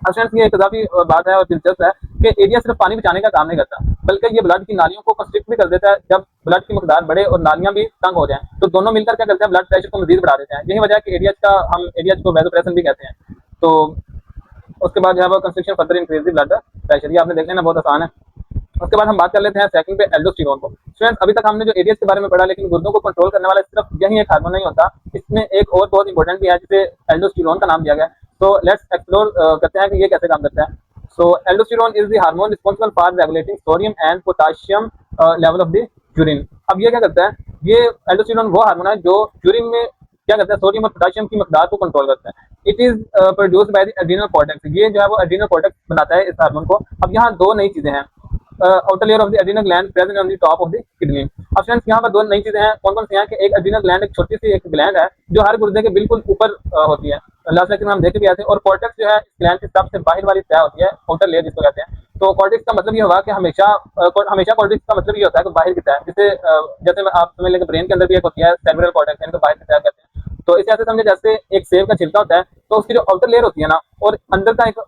Students ये एक अजाफी बात है और दिलचस्प है कि ADH सिर्फ पानी बचाने का काम नहीं करता, बल्कि ये ब्लड की नालियों को कंस्ट्रिक्ट भी कर देता है। जब ब्लड की मकदार बढ़े और नालियां भी तंग हो जाएं तो दोनों मिलकर क्या करते हैं, ब्लड प्रेशर को मजीद बढ़ा देते हैं। यही वजह है कि हम ADH को वैसोप्रेशन भी कहते हैं। तो उसके बाद जो है वो constriction further increase the blood pressure, ये आपने देख लेना बहुत आसान है। उसके बाद हम बात कर लेते हैं सेकंड पे एल्डोस्टेरोन को। स्टूडेंट्स अभी तक हमने जो ADH के बारे में पढ़ा, लेकिन गुर्दों को कंट्रोल करने वाला सिर्फ यही एक हार्मोन नहीं होता, इसमें एक और बहुत इंपॉर्टेंट भी है जिसे एल्डोस्टेरोन का नाम दिया गया है। तो लेट्स एक्सप्लोर करते हैं कि ये कैसे काम करता है। So aldosterone is the hormone responsible for regulating sodium and potassium level of the urine. अब ये क्या करता है, ये एल्डोस्टेरोन वो हार्मोन है जो यूरिन में क्या करता है, सोडियम और पोटेशियम की मकदार को कंट्रोल करता है। It is produced by the adrenal cortex, ये जो है वो एड्रिनल कॉर्टेक्स बनाता है इस हार्मोन को। अब यहाँ दो नई चीजें हैं, outer layer of the adrenal gland present on the top of the kidney. अब फ्रेंड्स यहाँ पर दो नई चीजें हैं, कौन कौन सी हैं कि एक एड्रिनल ग्लैंड, एक छोटी सी एक ग्लैंड है जो हर गुर्दे के बिल्कुल ऊपर होती है, लास्ट लेक्चर में हम देख के भी आए थे। और कॉर्टेक्स जो है इस ग्लैंड की सबसे बाहर वाली तह होती है, आउटर लेयर जिसको कहते हैं। तो कॉर्टेक्स का मतलब ये होगा कि हमेशा कॉर्टेक्स का मतलब ये होता है कि बाहर की तह, जैसे जैसे आप समझ लें कि ब्रेन के अंदर भी एक होती है सेरेब्रल कॉर्टेक्स, इनको बाहर की तह कहते हैं। तो इसे ऐसे समझे जैसे एक सेब का छिलका होता है, तो उसकी जो आउटर लेयर होती है ना, और अंदर का एक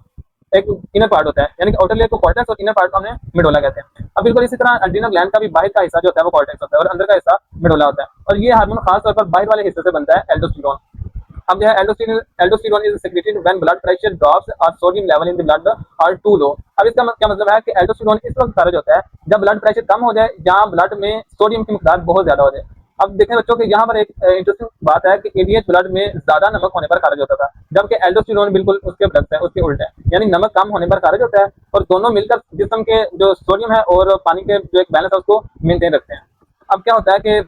एक इनर पार्ट होता है, यानी कि आउटर लेयर को कॉर्टेक्स और इनर पार्ट को हमने मेडोला कहते हैं। अब बिल्कुल इसी तरह एड्रिनल ग्लैंड का भी बाहर का हिस्सा जो होता है वो कॉर्टेक्स होता है, और अंदर का हिस्सा मेडोला होता है। और ये हार्मोन खास तौर पर बाहर वाले हिस्से से बनता है, एल्डोस्टेरोन। अब जो है aldosterone is secreted when blood pressure drops और sodium level in the blood are too low. अब इसका क्या मतलब है कि एल्डोस्टेरोन इस वक्त खारिज होता है जब ब्लड प्रेशर कम हो जाए, जहां ब्लड में सोडियम की मिकदार बहुत ज्यादा हो जाए। अब देखें बच्चों कि यहाँ पर एक इंटरेस्टिंग बात है कि एडीएच ब्लड में ज्यादा नमक होने पर खारिज होता था, जबकि एल्डोस्टेरोन बिल्कुल उसके बरक्स है, उसके उल्टे है, यानी नमक कम होने पर खारिज होता है, और दोनों मिलकर जिस्म के जो सोडियम है और पानी के जो एक बैलेंस है उसको मेंटेन रखते हैं। अब क्या होता है कि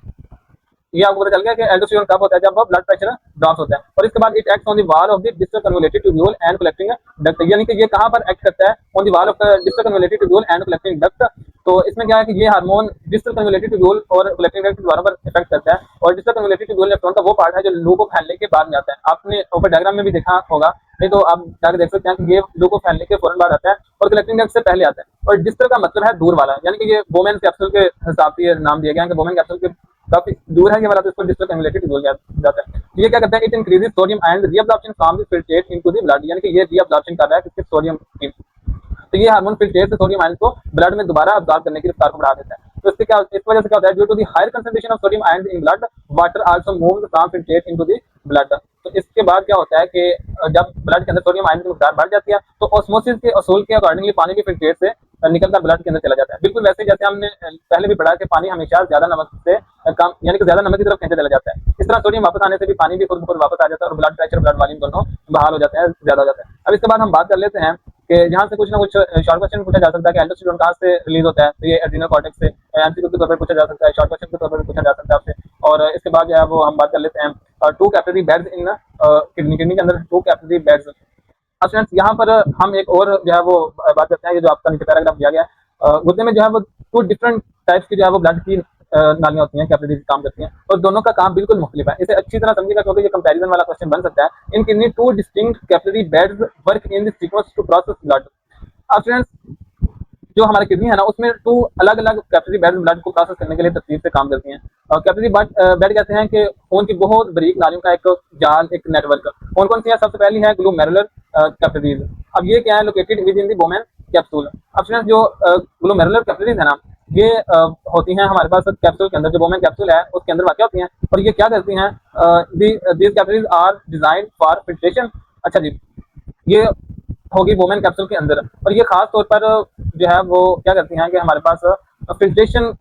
ये आपको पता चल गया कि एल्डोस्टेरोन कब होता है, जब ब्लड प्रेशर ड्रॉप होता है। और इसके बाद it acts on the wall of the distal convoluted tubule and collecting duct, यानी कि ये कहां पर एक्ट करता है, on the wall of the distal convoluted tubule and collecting duct. तो इसमें क्या है कि ये हार्मोन डिस्टल कन्वोल्यूटेड ट्यूब्यूल और कलेक्टिंग डक्ट के द्वारा पर इफेक्ट करता है। और डिस्टल कन्वोल्यूटेड ट्यूब्यूल नेफ्रॉन का वो पार्ट है जो लू को फैलने के बाद में आता है। आपने ऊपर डायग्राम में भी देखा होगा, नहीं तो आप जाकर देख सकते हैं कि ये लू को फैलने के फौरन बाद आता है और कलेक्टिंग डक्ट से पहले आता है। और डिस्टल का मतलब है दूर वाला, यानी कि ये बोमेन कैप्सूल के हिसाब से नाम दिया गया है कि बोमेन कैप्सूल के काफी दूर है ये वाला, तो इसको डिस्टल कन्वोल्यूटेड ट्यूब्यूल जाता है। तो ये क्या करता है, it increases sodium ion reabsorption from the filtrate into the blood, यानी कि ये रीअब्जॉर्प्शन कर रहा है किसके, सोडियम की। तो ये हार्मोन फिल्ट्रेट से सोडियम आयन को ब्लड में दोबारा अब्सॉर्ब करने की रफ्तार को बढ़ा देता है। तो इससे क्या, इस वजह से क्या होता है, due to the higher concentration of sodium ion in blood water also moves from filtrate into the blood. तो इसके बाद क्या होता है कि जब ब्लड के अंदर सोडियम आयन की मिकदार बढ़ जाती है तो ऑस्मोसिस के असूल के अकॉर्डिंगली पानी भी फिल्ट्रेट से निकलकर ब्लड के अंदर चला जाता है। बिल्कुल वैसे जैसे हमने पहले भी पढ़ा कि पानी हमेशा ज्यादा नमक से कम, यानी कि ज्यादा नमक की तरफ खींचा चला जाता है। इस तरह सोडियम वापस आने से भी पानी भी खुद ब खुद वापस आ जाता है और ब्लड प्रेशर ब्लड वॉल्यूम दोनों बहाल हो जाते हैं, ज्यादा हो जाता है। अब इसके बाद हम बात कर लेते हैं कि यहाँ से कुछ ना कुछ शॉर्ट क्वेश्चन पूछा जा सकता है कि एल्डोस्टेरोन कहाँ से रिलीज होता है, तो ये एड्रिनल कॉर्टेक्स से एमसीक्यू के तौर पर पूछा जा सकता है, शॉर्ट क्वेश्चन के तौर पर पूछा जा सकता है आपसे। और इसके बाद जो है वो हम बात कर लेते हैं two capillary beds in kidney, kidney के अंदर टू कैपिलरी बेड्स। अब स्टूडेंट्स यहाँ पर हम एक और जो है वो बात करते हैं, ये जो आपका नीचे पैराग्राफ दिया गया है, गुर्दे में जो है वो टू डिफरेंट टाइप्स की जो है वो ब्लड की नालियां होती हैं, कैपिलरीज काम करती हैं, और दोनों का काम बिल्कुल मुख्तलिफ है। इसे अच्छी तरह समझिएगा क्योंकि ये कंपैरिजन वाला क्वेश्चन बन सकता है। In kidney two distinct capillary beds work in the sequence to process blood. अब स्टूडेंट्स जो हमारी किडनी है ना, उसमें टू अलग अलग कैपिलरी बेड ब्लड को प्रोसेस करने के लिए तरतीब से काम करती हैं। और कैपिलरी बेड कहते हैं कि खून की बहुत बारीक नालियों का एक जाल, एक नेटवर्क। कौन कौन सी है, सबसे पहली है ग्लोमेरुलर कैपिलरीज। अब ये क्या है, located with in the Bowman capsule. अब स्टूडेंट्स जो ग्लोमेरुलर कैपिलरीज है ना, ये होती हैं हमारे पास कैप्सूल के अंदर, जो बोमेन कैप्सूल है उसके अंदर वाक़ होती हैं। और ये क्या करती हैं, these capillaries are design for filtration. अच्छा जी, ये होगी वोमेन कैप्सूल के अंदर, और ये खास तौर पर जो है वो क्या करती हैं कि हमारे पास फिल्ट्रेशन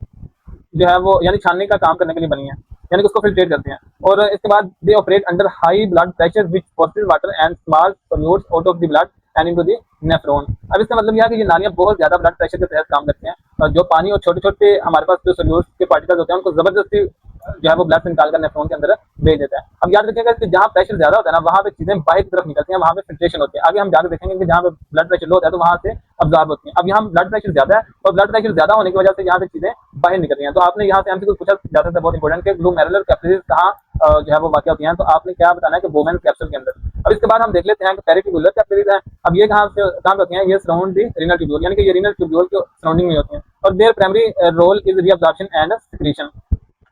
जो है वो यानी छानने का काम करने के लिए बनी है, यानी कि उसको फिल्ट्रेट करते हैं। और इसके बाद दे operate under high blood pressure which forces water and small solutes out of the blood and into the nephron. अब इसका मतलब यह है कि ये नालियां बहुत ज्यादा ब्लड प्रेशर के तहत काम करते हैं, और जो पानी और छोटे छोटे हमारे पास जो सोल्यूट्स के पार्टिकल्स होते हैं उनको जबरदस्ती जो है वो ब्लड से निकालकर नेफ्रॉन के अंदर भेज देता है। अब याद रखिएगा कि जहाँ प्रेशर ज्यादा होता है ना, वहाँ पे चीजें बाहर की तरफ निकलती हैं, वहाँ पे फिल्ट्रेशन होती है। आगे हम जाकर देखेंगे कि जहाँ पे ब्लड प्रेशर लो होता है तो वहाँ से अब्जॉर्ब होती हैं। अब यहाँ ब्लड प्रेशर ज्यादा है, और ब्लड प्रेशर ज्यादा होने की वजह से यहाँ पे चीजें बाहर निकल रही हैं। तो आपने यहाँ से हमसे कुछ पूछा जा सकता है, बहुत इंपॉर्टेंट, कि ग्लोमेरुलर कैपिलरीज कहाँ जो है वो वाक़ होती हैं, तो आपने क्या बताना है कि बोमेन कैप्सूल के अंदर। अब इसके बाद हम देख लेते हैं कि पेरिट्यूबुलर कैपिलरीज हैं। अब ये कहाँ होती हैं, ये सराउंड द रीनल ट्यूब्यूल, यानी कि ये रीनल ट्यूब्यूल के सराउंडिंग में होती हैं, और their primary role is reabsorption and secretion.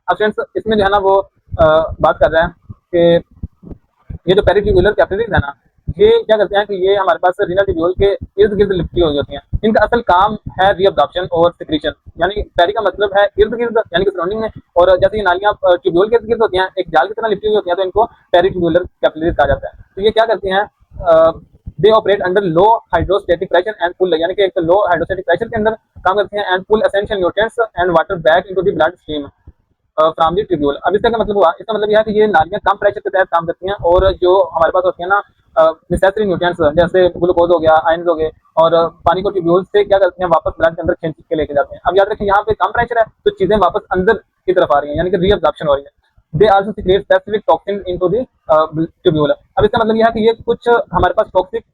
अब फ्रेंड्स इसमें जो है ना वो बात कर रहे हैं कि ये जो पेरिट्यूबुलर कैपिलरीज है ना, ये क्या करते हैं कि ये हमारे पास रीनल ट्यूब्यूल के इर्द गिर्द लिपटी हुई होती हैं। इनका असल काम है रीअब्जॉर्प्शन और सिक्रीशन, यानी पेरी का मतलब है इर्द गिर्द यानी कि सराउंडिंग में, और जैसे ये नालियां ट्यूब्यूल के इर्द गिर्द होती हैं, एक जाल की तरह लिपटी हुई होती हैं, तो इनको पेरिट्यूबुलर कैपिलरीज कहा जाता है। तो ये क्या करती हैं, they operate under low hydrostatic pressure and pull, यानी कि एक लो हाइड्रोस्टेटिक प्रेशर के अंदर काम करती हैं, and pull essential nutrients and water back into the blood stream from the tubule. अब इसका क्या मतलब हुआ, इसका मतलब यह है कि ये नालियां कम प्रेशर के तहत काम करती हैं, और जो हमारे पास होती है ना नेसेसरी न्यूट्रिएंट्स जैसे ग्लूकोज हो गया, आयंस हो गए, और पानी को ट्यूब्यूल से क्या करती हैं, वापस ब्लड के अंदर खींच के लेके जाते हैं। अब याद रखें यहाँ पे कम प्रेशर है तो चीजें वापस अंदर की तरफ आ रही हैं, यानी कि रीअब्जॉर्प्शन हो रही है। They also secret specific toxin into the tubule. अब इसका मतलब यह है कि ये कुछ हमारे पास टॉक्सिक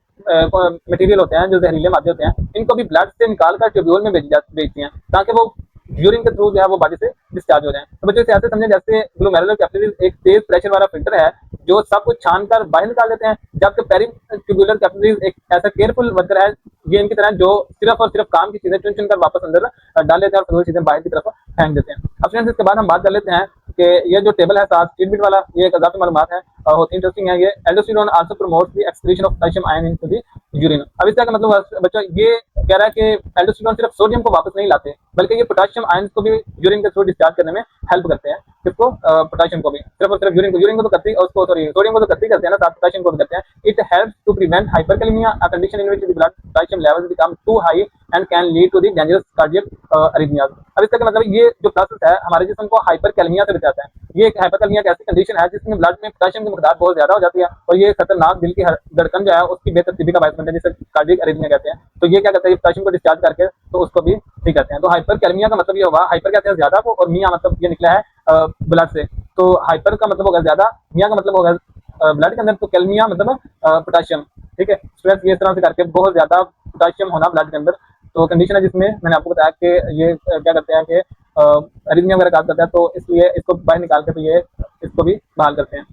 मटेरियल होते हैं जो जहरीले मादे होते हैं, इनको भी ब्लड से निकाल कर ट्यूब्यूल में भेजती हैं ताकि वो यूरिन के थ्रू जो है वो बॉडी से डिस्चार्ज हो जाए। तो बच्चों इसे ऐसे समझें जैसे ग्लोमेरुलर कैपिलरीज एक तेज प्रेशर वाला फिल्टर है जो सब कुछ छान कर बाहर निकाल देते हैं, जबकि पेरिट्यूबुलर कैपिलरीज एक ऐसा केयरफुल वर्कर है ये इनकी तरह जो सिर्फ और सिर्फ काम की चीजें चुन चुन कर वापस अंदर डाल लेते हैं और फिर चीजें बाहर की तरफ फेंक देते हैं। अब फ्रेंड्स इसके बाद हम बात कर लेते हैं कि ये जो टेबल है 7 ट्रीटमेंट वाला, ये एक अजाफी मालूमात है और होती इंटरेस्टिंग है। ये aldosterone also promotes the excretion of potassium ion into the urine. अब इसका मतलब बच्चों ये कह रहा है कि एल्डोस्टेरोन सिर्फ सोडियम को वापस नहीं लाते बल्कि ये पोटेशियम आयन को भी यूरिन के थ्रू डिस्चार्ज करने में हेल्प करते हैं। किसको? पोटेशियम को भी, सिर्फ और सिर्फ यूरिन को तो करती है, उसको सॉरी सोडियम को तो करते हैं ना, साथ पोटेशियम को भी करते हैं। It helps to prevent hyperkalemia, a condition in which the blood potassium levels become too high and can lead to the dangerous cardiac arrhythmias. अब इसका मतलब ये जो प्रोसेस है हमारे जिस्म को हाइपरकैलेमिया से बचाता है। ये एक हाइपरकैलेमिया एक ऐसी कंडीशन है जिसमें ब्लड में पोटेशियम की मकदार बहुत ज्यादा हो जाती है और ये खतरनाक दिल की धड़कन जो है उसकी बेतरतीबी का बायस बनता है, जिसे कार्डियक अरिथमिया कहते हैं। तो ये क्या करता है, पोटेशियम को डिस्चार्ज करके तो उसको भी ठीक करते हैं। तो हाइपरकैलेमिया का मतलब ये होगा, हाइपर कहते हैं ज्यादा को और मिया मतलब ये निकला है ब्लड से, तो हाइपर का मतलब होगा ज्यादा, मिया का मतलब होगा ब्लड के अंदर, तो कैलमिया मतलब पोटेशियम। ठीक है स्टूडेंट्स, ये इस तरह से करके बहुत ज्यादा पोटेशियम होना ब्लड के अंदर तो कंडीशन है जिसमें मैंने आपको बताया कि ये क्या करते हैं कि अरिथमिया वगैरह काज करता है, तो इसलिए इसको बाहर निकाल के तो ये इसको भी बहाल करते हैं।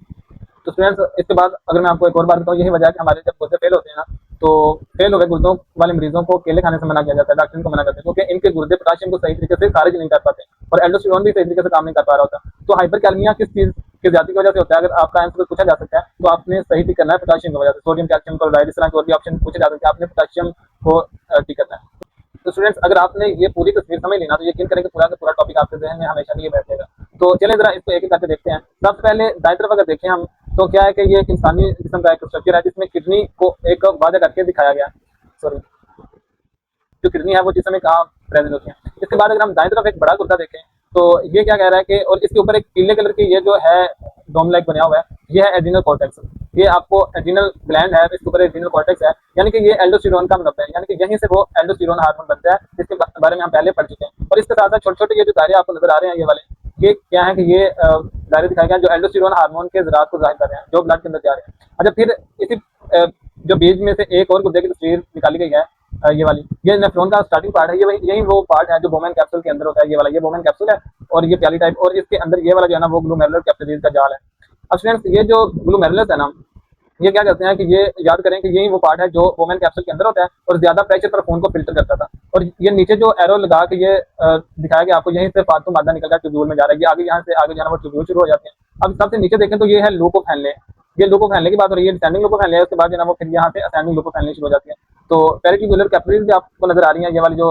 तो स्टूडेंट्स इसके बाद अगर मैं आपको एक और बात बताऊँ, यही वजह है कि हमारे जब गुर्दे फेल होते हैं ना, तो फेल हो गए गुर्दों वाले मरीजों को केले खाने से मना किया जाता है, डॉक्टर इनको मना करते हैं क्योंकि इनके गुर्दे पोटेशियम को सही तरीके से खारिज नहीं कर पाते और एल्डोस्टेरोन भी सही तरीके से काम नहीं कर पा रहा होता। तो हाइपरकैलेमिया किस चीज की ज्यादा की वजह से होता है? अगर आपका आंसर पूछा जा सकता है तो आपने सही ठीक करना है पोटेशियम की वजह से, सोडियम कैल्शियम क्लोराइड इस तरह के और भी ऑप्शन पूछे जा सकते हैं, आपने पोटेशियम को ठीक करना है। तो स्टूडेंट्स अगर आपने ये पूरी तस्वीर समझ ली ना तो यकीन करें कि पूरा का पूरा टॉपिक आपके ज़हन में हमेशा लिए बैठेगा। तो चलें जरा इसको एक एक करके देखते हैं। सबसे पहले दाएं तरफ अगर देखें हम तो क्या है कि ये एक इंसानी जिस्म का एक स्ट्रक्चर है जिसमें किडनी को एक वादा करके दिखाया गया। सॉरी, जो किडनी है वो जिसम में कहाँ प्रेजेंट होती है। इसके बाद अगर हम दाएं तरफ एक बड़ा गुर्दा देखें तो ये क्या कह रहा है कि और इसके ऊपर एक पीले कलर की ये जो है डोम लाइक बना हुआ है, ये है एड्रिनल कॉर्टेक्स। ये आपको एड्रिनल ग्लैंड है, इसके ऊपर एड्रिनल कॉर्टेक्स है, यानी कि ये एल्डोस्टेरोन का मुनब्बा है, यानी कि यहीं से वो एल्डोस्टेरोन हार्मोन बनता है जिसके बारे में हम पहले पढ़ चुके हैं। और इसके साथ साथ छोटे छोटे ये जो दायरे आपको नजर आ रहे हैं ये वाले, ये क्या है कि ये दायरे दिखाए गए हैं जो एल्डोस्टेरोन हार्मोन के ज़रात को जाहिर कर रहे हैं जो ब्लड के अंदर जा रहे हैं। अच्छा, फिर इसी जो बीज में से एक और गुर्दे की तस्वीर निकाली गई है, ये वाली, ये नेफ्रॉन का स्टार्टिंग पार्ट है, ये यही वो पार्ट है जो बोमेन कैप्सूल के अंदर होता है। ये वाला ये बोमेन कैप्सूल है और ये प्याली टाइप, और इसके अंदर ये वाला जो है ना वो ग्लोमेरुलर कैपिलरीज का जाल है। अब स्टूडेंट्स ये जो ग्लोमेरुलस है ना, ये क्या करते हैं कि ये याद करें कि यही वो पार्ट है जो वोमेन कैप्सूल के अंदर होता है और ज्यादा प्रेशर पर खून को फिल्टर करता था। और ये नीचे जो एरो लगा के ये दिखाया गया आपको, यहीं से फालतू मादा निकल कर ट्यूब्यूल में जा रहा है, ये आगे यहाँ से आगे जाना वो ट्यूब्यूल शुरू हो जाते हैं। अब सबसे नीचे देखें तो ये है लूप ऑफ हेनले, ये लूप ऑफ हेनले की बात हो रही है, डिसेंडिंग लूप ऑफ हेनले है, उसके बाद जो है वो फिर यहाँ से असेंडिंग लूप ऑफ हेनले शुरू हो जाती है। तो पेरिट्यूबुलर कैपिलरीज भी आपको नजर आ रही है, ये वाली जो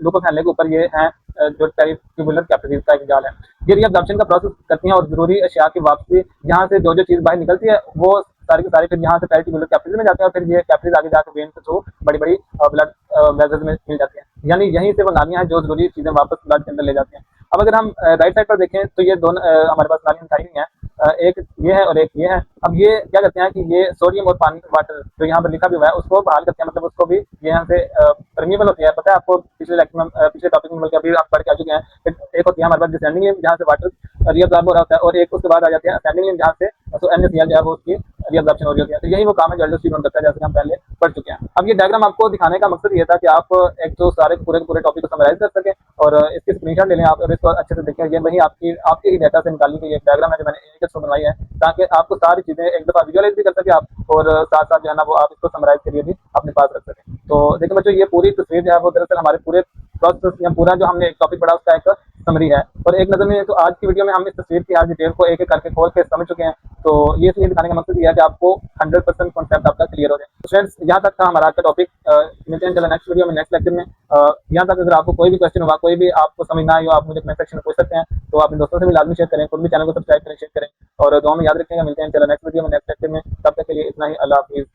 लूप ऑफ हेनले के ऊपर ये है जो पेरिट्यूबुलर कैपिलरीज का एक जाल है, ये रीअब्जॉर्प्शन का प्रोसेस करती हैं और जरूरी अशिया की वापसी, यहाँ से जो जो चीज़ बाहर निकलती है वो सारी के सारे फिर यहाँ से पेरिट्यूबुलर कैपिलरी में जाते हैं और फिर ये कैपिलरीज आगे जाकर वेन के थ्रू बड़ी बड़ी ब्लड वेसल्स में मिल जाती हैं, यानी यहीं से वो नालियाँ हैं जो जरूरी चीज़ें वापस ब्लड के अंदर ले जाती हैं। अब अगर हम राइट साइड पर देखें तो ये दोनों हमारे पास नालियाँ दिखाई हुई हैं, एक ये है और एक ये है। अब ये क्या करते हैं कि ये सोडियम और पानी वाटर जो यहाँ पर लिखा भी हुआ है उसको बहाल करते हैं, मतलब उसको भी यहाँ से परमिएबल होती है। पता है आपको पिछले लेक्चर में पिछले टॉपिक में बल्कि अभी आप पढ़ के आ चुके हैं, एक होती है हमारे पास डिसेंडिंग लिम्फ जहाँ से वाटर रीअब्जॉर्ब हो रहा होता है और एक उसके बाद आ जाती है असेंडिंग लिम्फ जहाँ से तो NaCl जो है वो उसकी रीअब्जॉर्प्शन हो रही होती है। तो यही वो काम है जो एल्डोस्टेरोन करता है, जैसे हम पहले पढ़ चुके हैं। अब ये डायग्राम आपको दिखाने का मकसद ये था कि आप एक तो सारे पूरे टॉपिक को समराइज कर सकें और इसकी स्क्रीनशॉट ले लें आप और इसको अच्छे से देखें। ये वही आपके ही डाटा से निकाली गई एक डायग्राम है जो मैंने एक इसको बनवाई है ताकि आपको सारी चीज़ें एक दफ़ा विजुअलाइज भी कर सके आप और साथ साथ जो है ना वो आप इसको समराइज करिए भी अपने पास रख सकें। तो देखिए बच्चों, ये पूरी तस्वीर जो है वो दरअसल हमारे पूरे प्रोसेस या पूरा जो हमने एक टॉपिक पढ़ा उसका एक समरी है। और एक नज़र में तो आज की वीडियो में हम इस तस्वीर की हर डिटेल को एक एक करके खोल के समझ चुके हैं। तो ये इसलिए दिखाने का मकसद ये है कि आपको 100% कॉन्सेप्ट आपका क्लियर हो जाए। तो फ्रेंड्स यहाँ तक था हमारा आज का टॉपिक, मिलते हैं चलो नेक्स्ट वीडियो में नेक्स्ट लेक्चर में। यहाँ तक अगर आपको कोई भी क्वेश्चन होगा, कोई भी आपको समझ ना आए हो, आप मुझे कमेंट सेक्शन में पूछ सकते हैं। तो अपने दोस्तों से भी लाजमी शेयर करें, खुद भी चैनल को सब्सक्राइब करें, शेयर करें और दुआ में याद रखेंगे। मिलते हैं चलो नेक्स्ट वीडियो में नेक्स्ट लेक्चर में, तब तक के लिए इतना ही, अल्लाह हाफिज़।